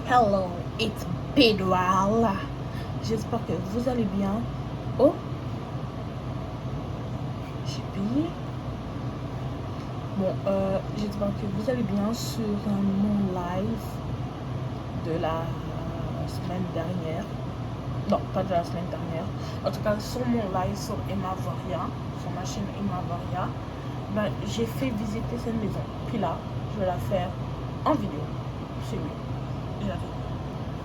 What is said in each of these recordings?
Hello, it's Pedral. J'espère que vous allez bien. Oh, j'ai payé. Bon, j'espère que vous allez bien sur mon live de la semaine dernière. Non, pas de la semaine dernière. En tout cas, sur mon live sur Emma Varia, sur ma chaîne Emma Varia, ben, j'ai fait visiter cette maison. Puis là, je vais la faire en vidéo. C'est mieux.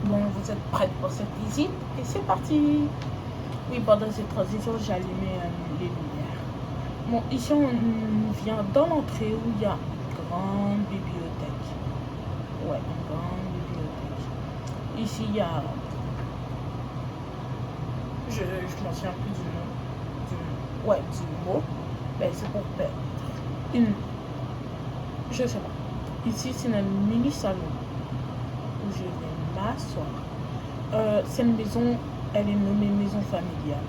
Bon, vous êtes prêts pour cette visite? Et c'est parti! Oui, pendant cette transition, j'ai allumé les lumières. Bon, ici, on vient dans l'entrée où il y a une grande bibliothèque. Ouais, une grande bibliothèque. Ici, il y a... Je m'en souviens plus du nom. Du mot. Ben, c'est pour perdre. Je sais pas. Ici, c'est un mini salon où je vais m'asseoir. Cette maison, elle est nommée maison familiale.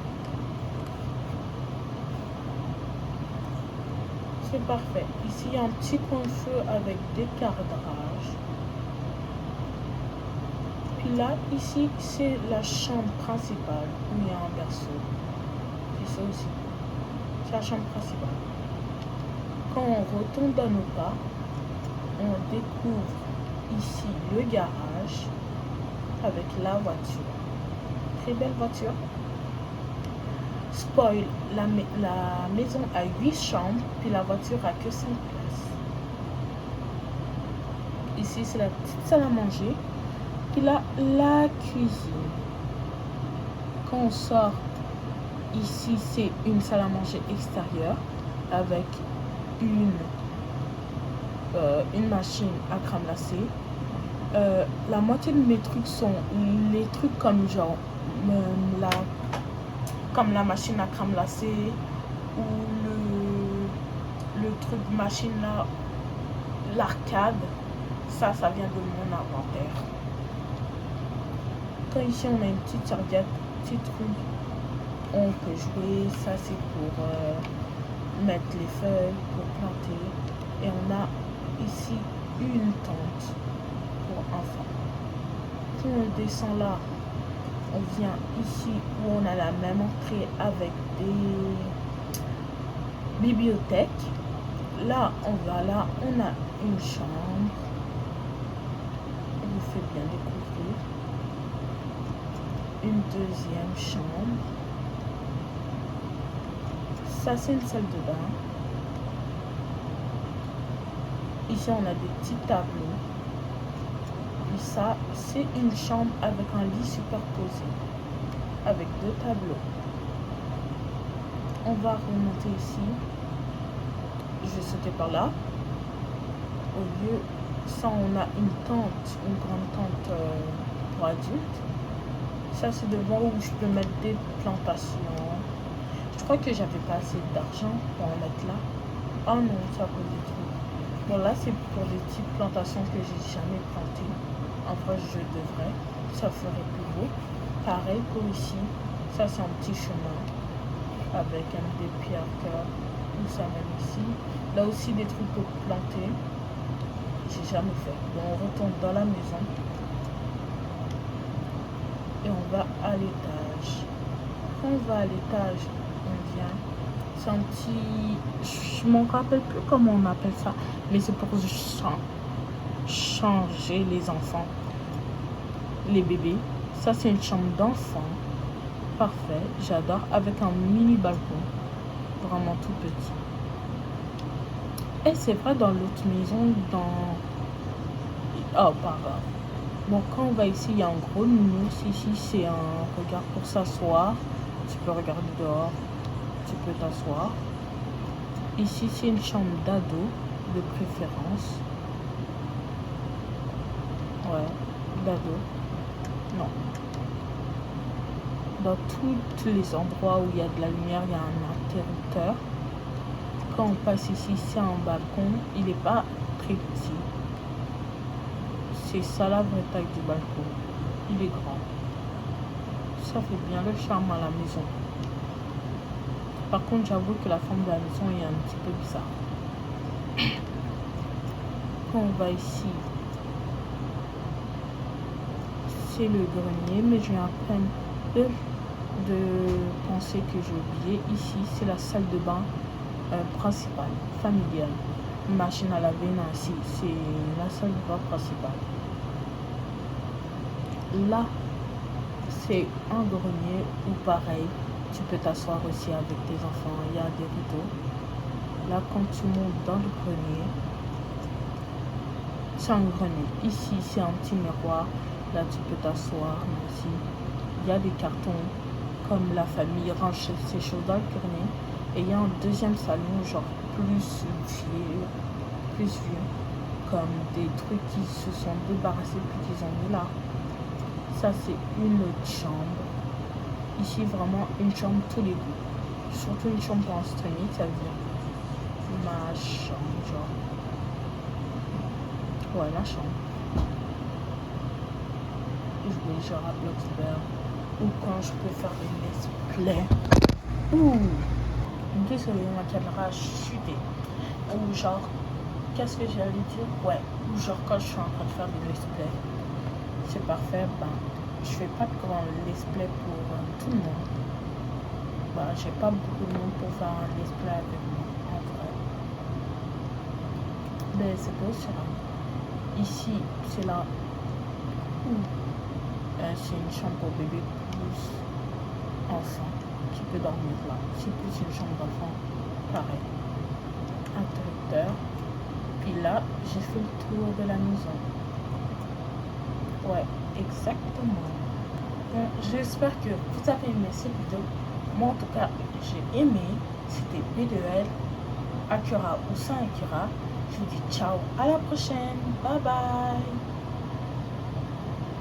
C'est parfait. Ici, il y a un petit coin de feu avec des cadrages. Puis là, ici, c'est la chambre principale où il y a un berceau. C'est ça aussi. C'est la chambre principale. Quand on retourne dans nos pas, on découvre ici le garage avec la voiture. Très belle voiture. Spoil, la maison a 8 chambres, puis la voiture a que 5 places. Ici, c'est la petite salle à manger. Puis là, la cuisine. Quand on sort, ici, c'est une salle à manger extérieure avec une machine à crème glacée. La moitié de mes trucs sont les trucs comme genre comme la machine à crème glacée ou le truc machine là, l'arcade. Ça vient de mon inventaire. Quand ici on a une petite serviette, petit truc, on peut jouer. Ça c'est pour mettre les feuilles, pour planter. Et on a ici une tente pour enfants. Si on descend là, on vient ici où on a la même entrée avec des bibliothèques. Là, on va là, on a une chambre. On vous fait bien découvrir. Une deuxième chambre. Ça, c'est une salle de bain. Ici, on a des petits tableaux. Et ça, c'est une chambre avec un lit superposé. Avec 2 tableaux. On va remonter ici. Je vais sauter par là. Au lieu, ça, on a une tente, une grande tente pour adultes. Ça, c'est devant où je peux mettre des plantations. Je crois que j'avais pas assez d'argent pour en mettre là. Oh non, ça cause des trucs. Bon, là, c'est pour des petites plantations que j'ai jamais plantées. En vrai, je devrais. Ça ferait plus beau. Pareil pour ici. Ça, c'est un petit chemin avec des pierres cœur. Où ça mène ici. Là aussi, des trucs pour planter. J'ai jamais fait. Bon, on retourne dans la maison. Et on va à l'étage. Quand on va à l'étage, on vient. C'est un petit... Je m'en rappelle plus comment on appelle ça. Mais c'est pour changer les enfants. Les bébés. Ça, c'est une chambre d'enfant. Parfait. J'adore. Avec un mini balcon. Vraiment tout petit. Et c'est vrai dans l'autre maison, oh, pardon. Bon, quand on va ici, il y a un gros nounours. Ici, c'est un regard pour s'asseoir. Tu peux regarder dehors. Tu peux t'asseoir. Ici, c'est une chambre d'ado, de préférence. Ouais, d'ado. Non. Dans tous les endroits où il y a de la lumière, il y a un interrupteur. Quand on passe ici, c'est un balcon. Il n'est pas très petit. C'est ça la vraie taille du balcon. Il est grand. Ça fait bien le charme à la maison. Par contre, j'avoue que la forme de la maison est un petit peu bizarre. Quand on va ici, c'est le grenier, mais je viens à peine de penser que j'ai oublié. Ici, c'est la salle de bain principale, familiale. Machine à laver, non, ici, c'est la salle de bain principale. Là, c'est un grenier où pareil, tu peux t'asseoir aussi avec tes enfants. Il y a des rideaux. Là, quand tu montes dans le grenier, c'est un grenier. Ici, c'est un petit miroir. Là, tu peux t'asseoir. Ici, il y a des cartons comme la famille range ses choses dans le grenier. Et il y a un deuxième salon, genre plus vieux, comme des trucs qui se sont débarrassés puis qu'ils ont mis là. Ça, c'est une autre chambre. Ici, vraiment une chambre tous les goûts. Surtout une chambre pour un streaming, ça veut dire ma chambre, genre. Ouais, ma chambre. Je vais genre à Bloxburg. Ou quand je peux faire des let's play. Ouh! Désolé, ma caméra a chuté. Ou genre, qu'est-ce que j'allais dire? Ouais, ou genre quand je suis en train de faire des let's play. C'est parfait, ben, je fais pas de grand let's play pour tout le monde. Ben, j'ai pas beaucoup de monde pour faire un let's play avec moi, en vrai. Ben, c'est beau, c'est là. Ici, c'est là où c'est une chambre pour bébé plus enfant qui peut dormir là. C'est plus une chambre d'enfant, pareil. Interrupteur. Puis là, j'ai fait le tour de la maison. Ouais, exactement. Bon, j'espère que vous avez aimé cette vidéo. Moi, en tout cas, j'ai aimé. C'était B2L, Acura ou sans Acura. Je vous dis ciao, à la prochaine. Bye bye.